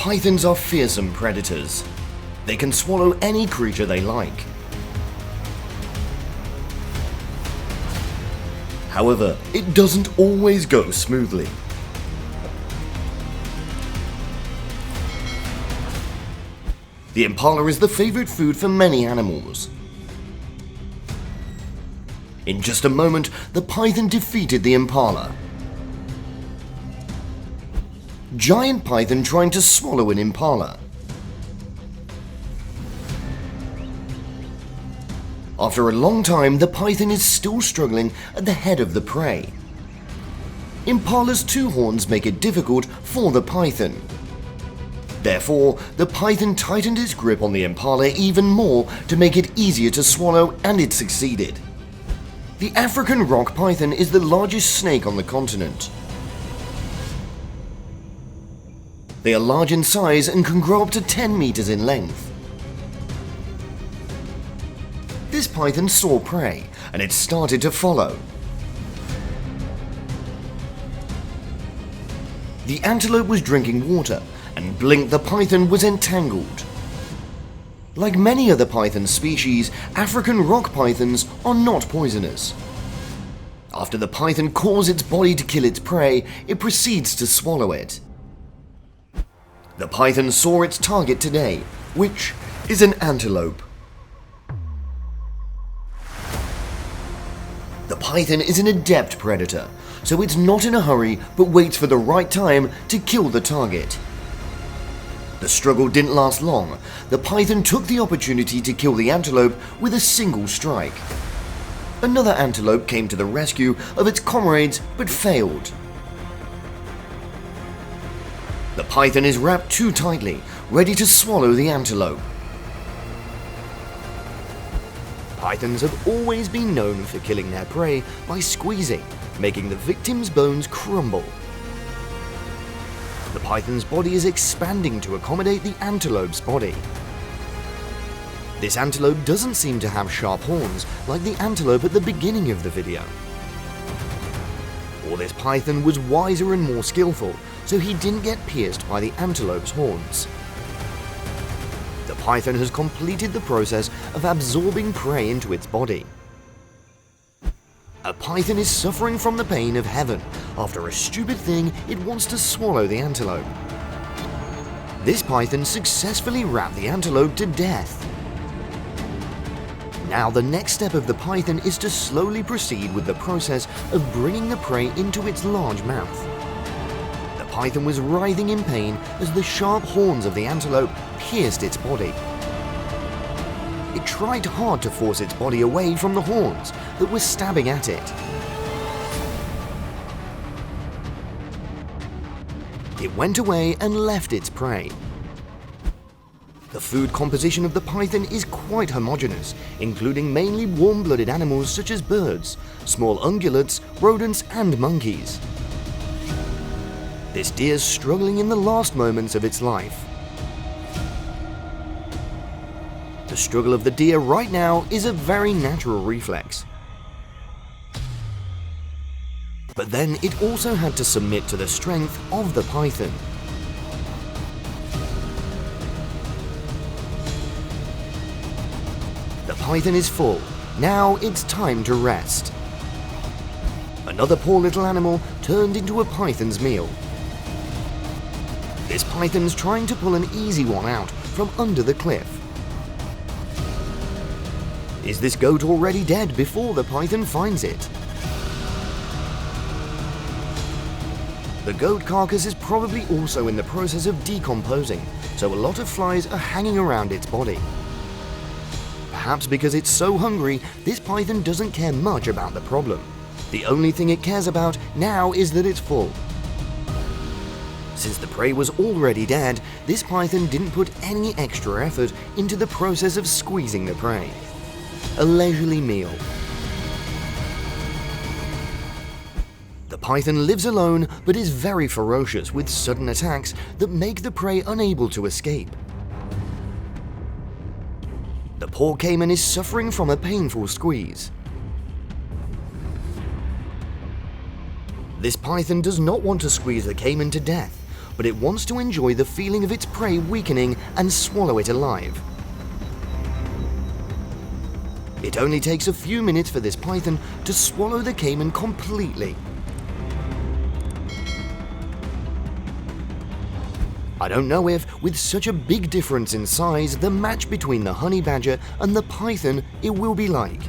Pythons are fearsome predators. They can swallow any creature they like. However, it doesn't always go smoothly. The impala is the favorite food for many animals. In just a moment, the python defeated the impala. Giant python trying to swallow an impala. After a long time, the python is still struggling at the head of the prey. Impala's two horns make it difficult for the python. Therefore, the python tightened its grip on the impala even more to make it easier to swallow, and it succeeded. The African rock python is the largest snake on the continent. They are large in size and can grow up to 10 meters in length. This python saw prey, and it started to follow. The antelope was drinking water, and blinked the python was entangled. Like many other python species, African rock pythons are not poisonous. After the python caws its body to kill its prey, it proceeds to swallow it. The python saw its target today, which is an antelope. The python is an adept predator, so it's not in a hurry but waits for the right time to kill the target. The struggle didn't last long. The python took the opportunity to kill the antelope with a single strike. Another antelope came to the rescue of its comrades but failed. The python is wrapped too tightly, ready to swallow the antelope. Pythons have always been known for killing their prey by squeezing, making the victim's bones crumble. The python's body is expanding to accommodate the antelope's body. This antelope doesn't seem to have sharp horns like the antelope at the beginning of the video. Or this python was wiser and more skillful, so he didn't get pierced by the antelope's horns. The python has completed the process of absorbing prey into its body. A python is suffering from the pain of heaven after a stupid thing it wants to swallow the antelope. This python successfully wrapped the antelope to death. Now the next step of the python is to slowly proceed with the process of bringing the prey into its large mouth. The python was writhing in pain as the sharp horns of the antelope pierced its body. It tried hard to force its body away from the horns that were stabbing at it. It went away and left its prey. The food composition of the python is quite homogeneous, including mainly warm-blooded animals such as birds, small ungulates, rodents, and monkeys. This deer's struggling in the last moments of its life. The struggle of the deer right now is a very natural reflex. But then it also had to submit to the strength of the python. The python is full. Now it's time to rest. Another poor little animal turned into a python's meal. This python's trying to pull an easy one out from under the cliff. Is this goat already dead before the python finds it? The goat carcass is probably also in the process of decomposing, so a lot of flies are hanging around its body. Perhaps because it's so hungry, this python doesn't care much about the problem. The only thing it cares about now is that it's full. Since the prey was already dead, this python didn't put any extra effort into the process of squeezing the prey. A leisurely meal. The python lives alone but is very ferocious with sudden attacks that make the prey unable to escape. The poor caiman is suffering from a painful squeeze. This python does not want to squeeze the caiman to death, but it wants to enjoy the feeling of its prey weakening and swallow it alive. It only takes a few minutes for this python to swallow the caiman completely. I don't know if, with such a big difference in size, the match between the honey badger and the python it will be like.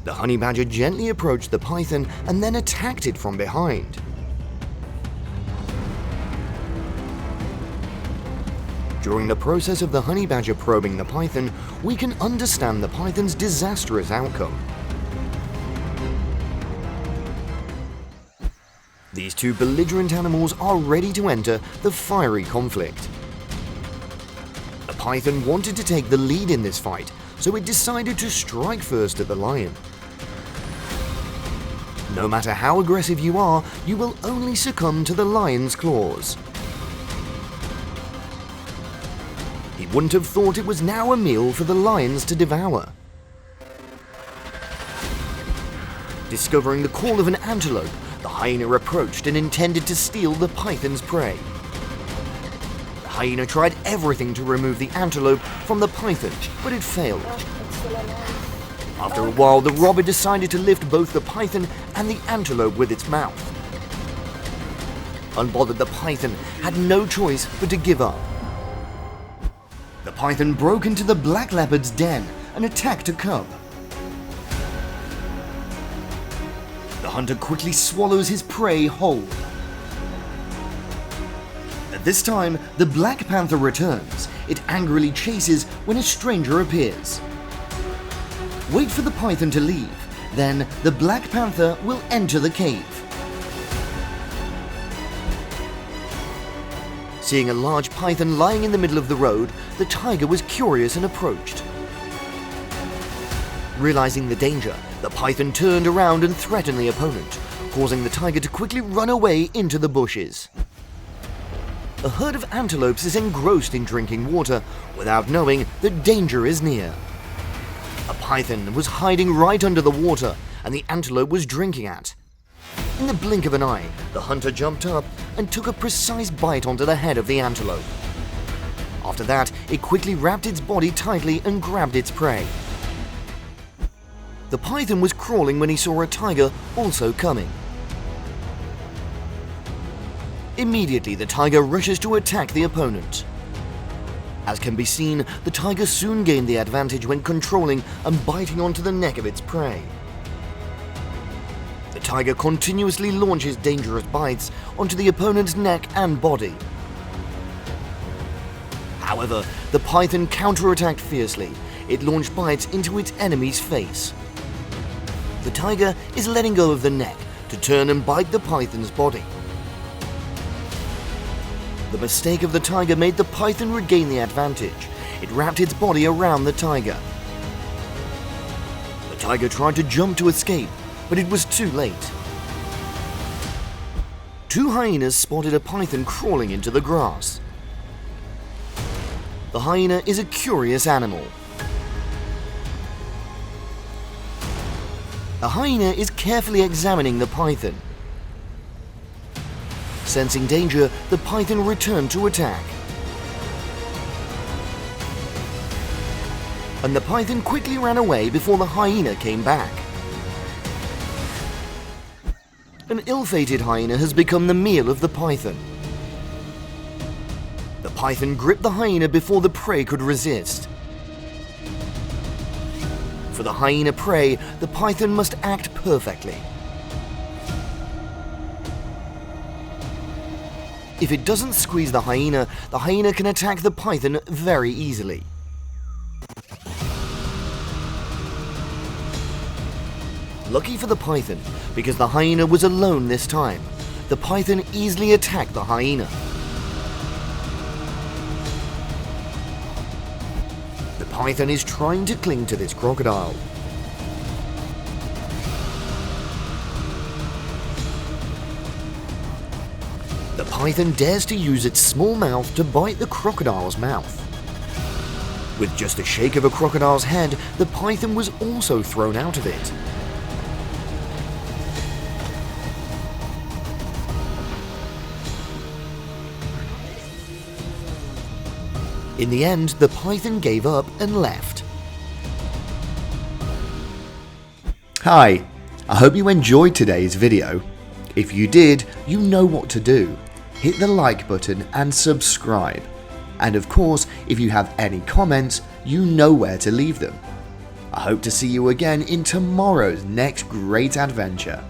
The honey badger gently approached the python and then attacked it from behind. During the process of the honey badger probing the python, we can understand the python's disastrous outcome. These two belligerent animals are ready to enter the fiery conflict. The python wanted to take the lead in this fight, so it decided to strike first at the lion. No matter how aggressive you are, you will only succumb to the lion's claws. He wouldn't have thought it was now a meal for the lions to devour. Discovering the call of an antelope, the hyena approached and intended to steal the python's prey. The hyena tried everything to remove the antelope from the python, but it failed. After a while, the robber decided to lift both the python and the antelope with its mouth. Unbothered, the python had no choice but to give up. The python broke into the black leopard's den and attacked a cub. The hunter quickly swallows his prey whole. At this time, the black panther returns. It angrily chases when a stranger appears. Wait for the python to leave, then the black panther will enter the cave. Seeing a large python lying in the middle of the road, the tiger was curious and approached. Realizing the danger, the python turned around and threatened the opponent, causing the tiger to quickly run away into the bushes. A herd of antelopes is engrossed in drinking water without knowing that danger is near. A python was hiding right under the water, and the antelope was drinking at. In the blink of an eye, the hunter jumped up and took a precise bite onto the head of the antelope. After that, it quickly wrapped its body tightly and grabbed its prey. The python was crawling when he saw a tiger also coming. Immediately, the tiger rushes to attack the opponent. As can be seen, the tiger soon gained the advantage when controlling and biting onto the neck of its prey. The tiger continuously launches dangerous bites onto the opponent's neck and body. However, the python counterattacked fiercely. It launched bites into its enemy's face. The tiger is letting go of the neck to turn and bite the python's body. The mistake of the tiger made the python regain the advantage. It wrapped its body around the tiger. The tiger tried to jump to escape, but it was too late. Two hyenas spotted a python crawling into the grass. The hyena is a curious animal. The hyena is carefully examining the python. Sensing danger, the python returned to attack. And the python quickly ran away before the hyena came back. An ill-fated hyena has become the meal of the python. The python gripped the hyena before the prey could resist. For the hyena prey, the python must act perfectly. If it doesn't squeeze the hyena can attack the python very easily. Lucky for the python, because the hyena was alone this time, the python easily attacked the hyena. The python is trying to cling to this crocodile. The python dares to use its small mouth to bite the crocodile's mouth. With just a shake of a crocodile's head, the python was also thrown out of it. In the end, the python gave up and left. Hi, I hope you enjoyed today's video. If you did, you know what to do. Hit the like button and subscribe. And of course, if you have any comments, you know where to leave them. I hope to see you again in tomorrow's next great adventure.